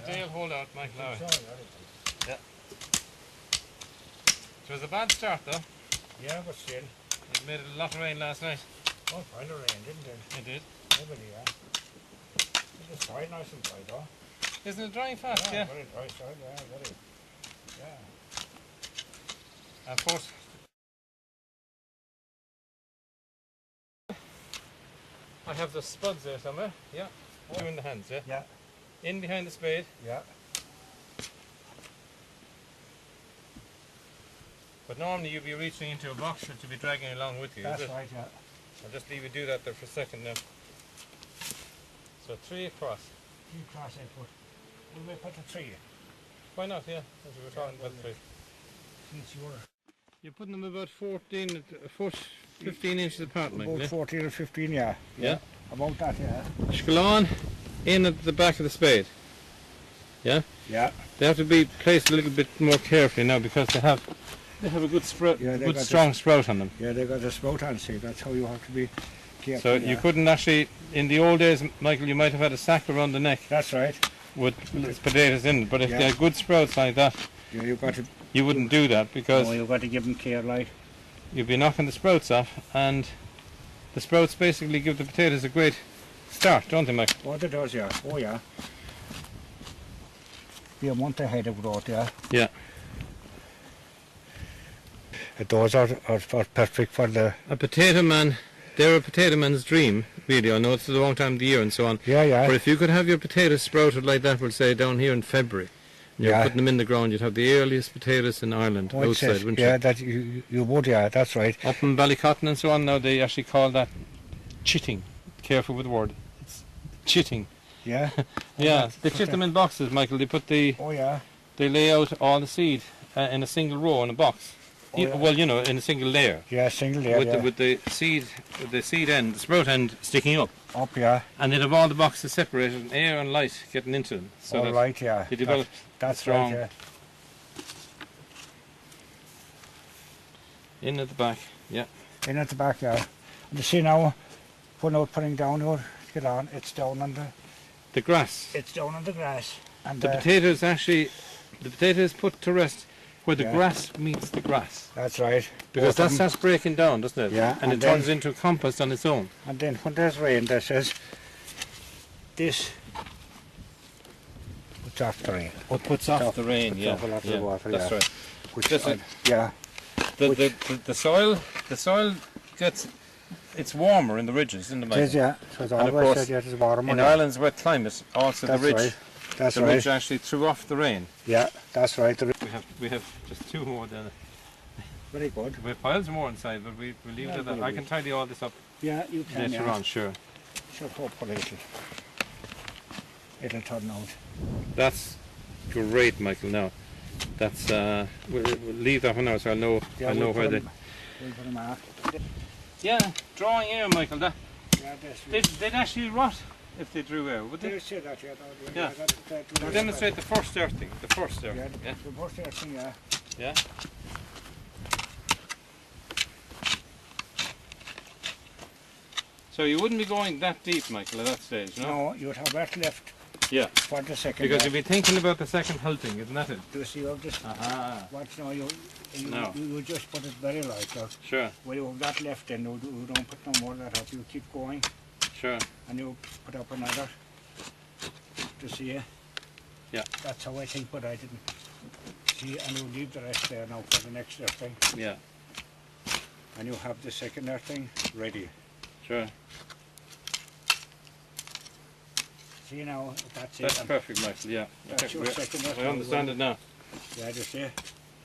They'll hold out, Michael. Yeah. It was a bad start though. Yeah, but still. It made a lot of rain last night. Oh, quite a rain, didn't it? It did. Nobody, yeah. It's dry, nice and dry though. Isn't it drying fast? Yeah. Very dry side, yeah, very. Yeah. And of course, I have the spuds there somewhere. Yeah. Two in the hands, yeah? Yeah. In behind the spade. Yeah. But normally you'd be reaching into a box to be dragging along with you. That's right, yeah. I'll just leave you do that there for a second now. So 3 across. 3 across I put. Will we put the 3? Why not, yeah, as we were talking about 3. Since you're... You're putting them about 15 inches apart, Michael. About 14 or 15, yeah. Yeah. About that, yeah. Scalon in at the back of the spade. Yeah? Yeah. They have to be placed a little bit more carefully now because they have a good sprout, good strong sprout on them. Yeah, they got a sprout on, see, that's how you have to be careful. So you couldn't actually, in the old days, Michael, you might have had a sack around the neck. That's right. With potatoes in it, but if they had good sprouts like that, you wouldn't do that because you've got to give them care, like. You'd be knocking the sprouts off, and the sprouts basically give the potatoes a great start, don't they, Mike? Oh, it does, yeah. Oh, yeah. Be a month ahead of growth, yeah. Yeah. Those are perfect for the... A potato man, they're a potato man's dream, really. I know it's the wrong time of the year and so on. Yeah, yeah. But if you could have your potatoes sprouted like that, we'll say, down here in February, and you're putting them in the ground, you'd have the earliest potatoes in Ireland outside, wouldn't you? Yeah, that you would, yeah, that's right. Up in Ballycotton and so on now, they actually call that chitting. Careful with the word. It's chitting. Yeah? Yeah, they chit them in boxes, Michael. They put the... Oh, yeah. They lay out all the seed in a single row in a box. Oh, yeah. Well, you know, in a single layer. Yeah, single layer, with the seed end, the sprout end sticking up. Up, yeah. And they'd have all the boxes separated and air and light getting into them. So right, yeah. They develop that's strong. Right, yeah. In at the back, yeah. In at the back, yeah. And you see now, putting down your get on, it's down on the grass. It's down on the grass. And the potatoes actually, the potatoes put to rest where the grass meets the grass. That's right. Because that starts breaking down, doesn't it? Yeah. And it turns into a compost on its own. And then when there's rain, that says, this puts off the rain. What puts off the rain, yeah. The water, that's right. Yeah. The soil gets, it's warmer in the ridges, isn't it, Mike? It is, yeah. So it's always said, it's warmer. In Ireland's wet climate, also the ridge. Right. That's the ridge actually threw off the rain. Yeah, that's right. We have just 2 more down there. Very good. We have piles more inside, but we'll leave it at that. I can tidy all this up. Yeah, you can. Later on, sure. Sure, hopefully it'll turn out. That's great, Michael. Now, that's we'll leave that one now, so I'll know. I'll know where they. We'll put them out. Yeah, drawing air, Michael. That. Yeah, they'd actually rot if they drew air, would they? They say that, yeah. Demonstrate the first earthing. The first earthing. Yeah, the first earthing, yeah. Yeah. So you wouldn't be going that deep, Michael, at that stage, no? No, you'd have that left. Yeah. For the second. Because you'd be thinking about the second hulting, isn't that it? You see, you'll just watch now. You just put it very light. Sure. Well, you have that left, then you don't put no more of that up. You keep going. Sure. And you put up another to see. Yeah. That's how I think, but I didn't see. And you leave the rest there now for the next earthing. Yeah. And you have the second earthing ready. Sure. See now, that's it. That's perfect, Michael, yeah. That's your second earthing. I understand it now. Yeah, just see.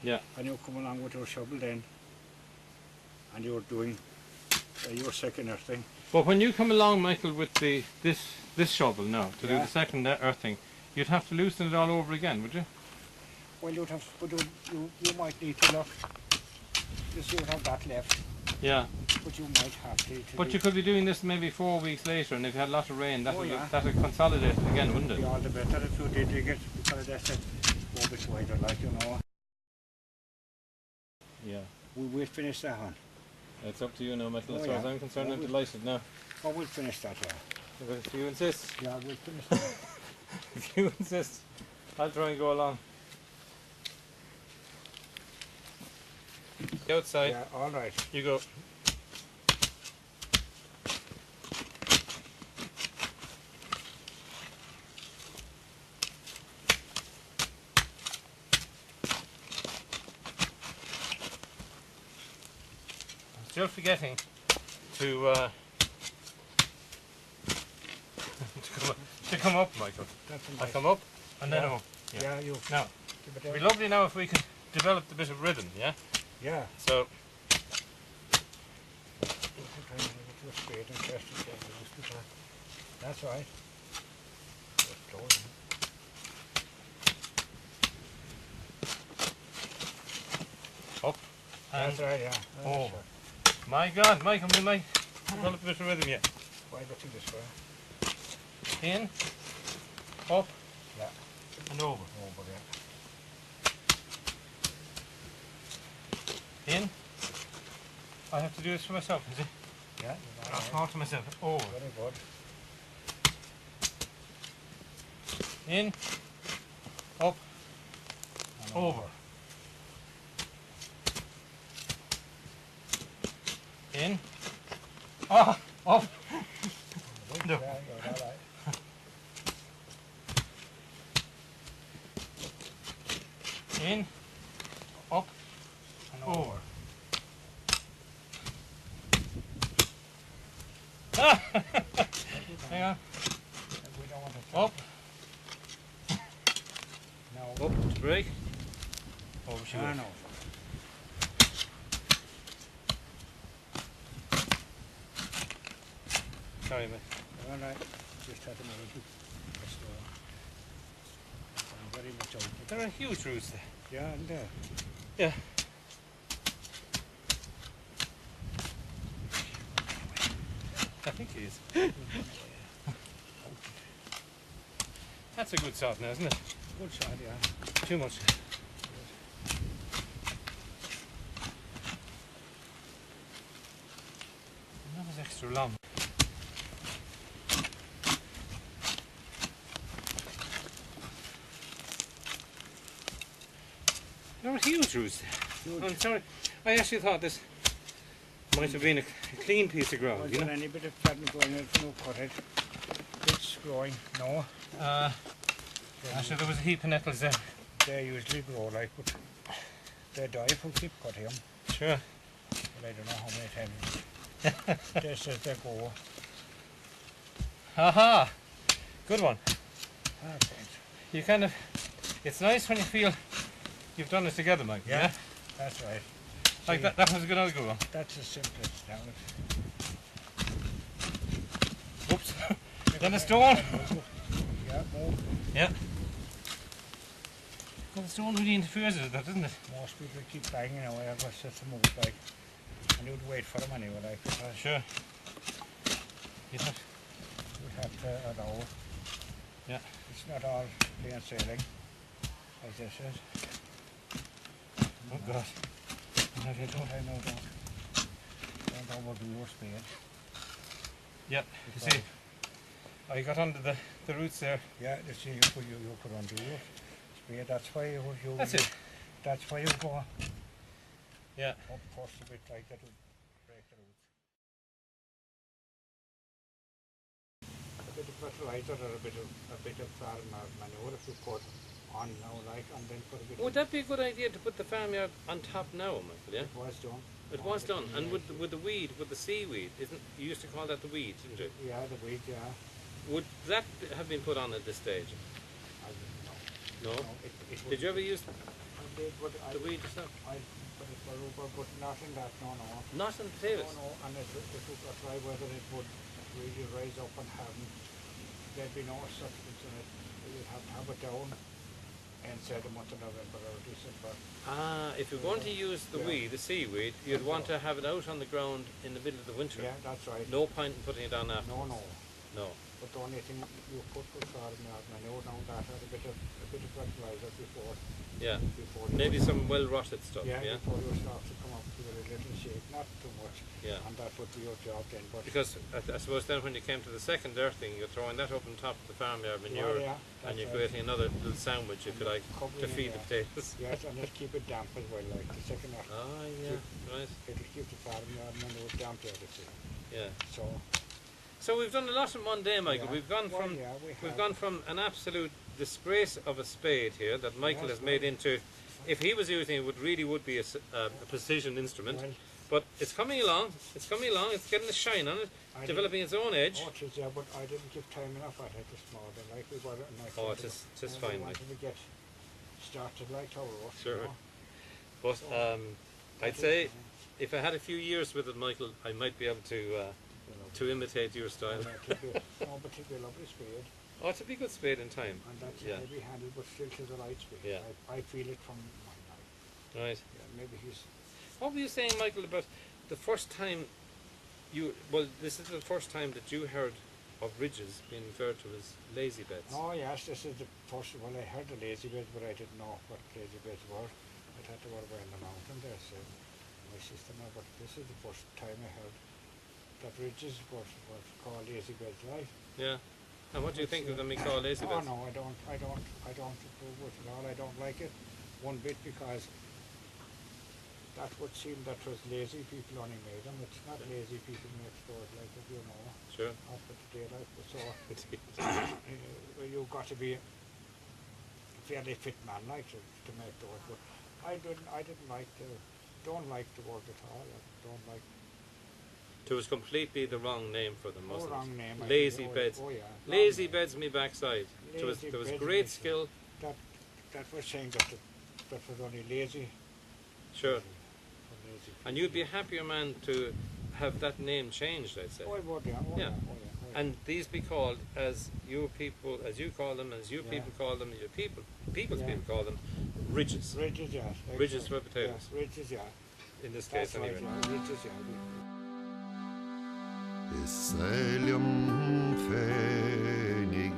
Yeah. And you come along with your shovel then, and you're doing your second earthing. But when you come along, Michael, with this shovel now, to do the second earthing, you'd have to loosen it all over again, would you? Well, you'd have, but you might need to look, just you would have that left. Yeah. But you might have to. But you could be doing this maybe 4 weeks later, and if you had a lot of rain, that'll consolidate it again, wouldn't it? Yeah, all the better if you did dig it, because that's it. Go a bit wider, like, you know. Yeah. We'll finish that one. It's up to you now, Michael. As far as I'm concerned, I'm delighted now. Oh, we'll finish that, yeah. If you insist. Yeah, we'll finish that. If you insist, I'll try and go along. Outside. Yeah, all right. You go. I'm still forgetting to to come up, Michael. That's a I nice. come up and then Yeah. up. Yeah. Yeah, you. Now, Give it it'd be down. lovely now if we could develop a bit of rhythm, yeah? Yeah. So, That's right. Just close it. up and That's right, yeah. Oh. That's right. my God, Michael, we might develop a bit of rhythm yet. Why don't you this way? In, up, Yeah. and over. Over there. In. I have to do this for myself, is it? Yeah. I'll talk to myself. Over. Very good. In, up, And over. In, up. Right, No. yeah, you're all right. In, up, And over. Ah! Hang on. We don't want to Up, No. up to break. Over she Ah, goes. no. Sorry, mate. All right. Just had to move it. That's the one. I'm very much open. There are huge roots there. Yeah, and there. Yeah. I think it is. That's a good sod now, isn't it? Good side, yeah. Too much. That was extra long. There were huge roots there. Huge. I'm sorry. I actually thought this might have been a clean piece of ground, Was you there know? any bit of pattern going in from the cottage? It's growing. No. Actually, there was a heap of nettles there. They usually grow like, but they die if we keep cutting them. Sure. But I don't know how many times they says they go. Aha! Good one. Ah, thanks. You kind of, it's nice when you feel you've done it together, Mike. Yeah. That's right. Like See, that was a good one. That's the simplest now. Whoops. Then the stone. Yeah, move. Yeah. Well, the stone really interferes with that, doesn't it? Most people keep banging away. I've got to move like, and you'd wait for them anyway. Like, because Sure. You have, you'd have to allow. Yeah. It's not all plain sailing, as this is. oh God. I don't overdo your spade. Yeah, you see, I got under the roots there. Yeah, you see, you put undo your spade. That's why you That's it. That's why you go Yeah. up first a bit like that to break the roots. A bit of fertilizer or a bit of farm manure if you put on now, like, and then put a bit. Would that be a good idea to put the farmyard on top now, Michael? Yeah. It was done. It was done, and with the weed, with the seaweed, isn't you used to call that the weed, didn't you? Yeah, the weed, yeah. Would that have been put on at this stage? I didn't know. No. No, it Did you ever use I did, but the weed yourself? I put it for rubber, but not in that, no. Not in potatoes. No, and if it got dry weather, it would really rise up and there'd be no substance in it. You'd have to have it down inside the month of November or December. Ah, if you're going to use the Yeah. weed, the seaweed, you'd want to have it out on the ground in the middle of the winter. Yeah, that's right. No point in putting it on after. No. No. But the only thing you put for farm yard, and I know now that had a bit of fertilizer before. Yeah. Before Maybe some well rotted stuff. yeah, Yeah. before you start to come up to a little shape, not too much. Yeah. And that would be your job then. But Because I suppose then when you came to the second earthing, you're throwing that up on top of the farmyard manure, and you're creating another little sandwich, if you like, to feed the potatoes. Yes, and just keep it damp as well, like the second earthing. Ah, yeah, right. It'll keep the farmyard manure damp there, you see. Yeah. So we've done a lot in one day, Michael. Yeah. We've gone Well, from yeah, we've gone from an absolute disgrace of a spade here that Michael has made into. If he was using it, would be a precision instrument. Well, but it's coming along. It's coming along. It's getting a shine on it, developing its own edge. oh, it is, yeah, but I didn't give time enough at it this morning. Like we got it, and I Oh, thought it's fine. I wanted to get started like our road. Sure. You know? But So, I'd say if I had a few years with it, Michael, I might be able to imitate your style. But it'd be a lovely spade, Oh, it's a big good spade in time. and that's Yeah. heavy handed, but still to the light spade. Yeah. I feel it from my knife. Right. Yeah, maybe he's. What were you saying, Michael, about the first time this is the first time that you heard of ridges being referred to as lazy beds. Oh yes, this is the first. Well, I heard the lazy beds, but I didn't know what lazy beds were. I thought they were in the mountain there, so my sister now. But this is the first time I heard that ridges were called lazy beds, right? Yeah. And what do you think of them being called lazy Oh beds? no, I don't approve with it all. I don't like it one bit because that would seem that was lazy people only made them. It's not lazy people next door, like if you know. Sure. After the daylight, so you've got to be a fairly fit man, like to make those. But I don't like the word at all. I don't like. It was completely the wrong name for them, wasn't wrong it? name. Lazy beds. Oh yeah. Lazy name. beds me backside. There was Lazy great beds, skill. That was saying that that was only lazy. Sure. Lazy And you'd be a happier man to have that name changed, I'd say. Oh, I would, yeah. Oh, Yeah. yeah. Oh, yeah. And these be called as you people, as you call them, as you Yeah. people call them, your people's Yeah. people call them, ridges. Ridges, yes. Ridges for potatoes. Yeah, ridges, yeah. In this case, That's right, anyway. yeah. Ridges, yeah. Selam fenig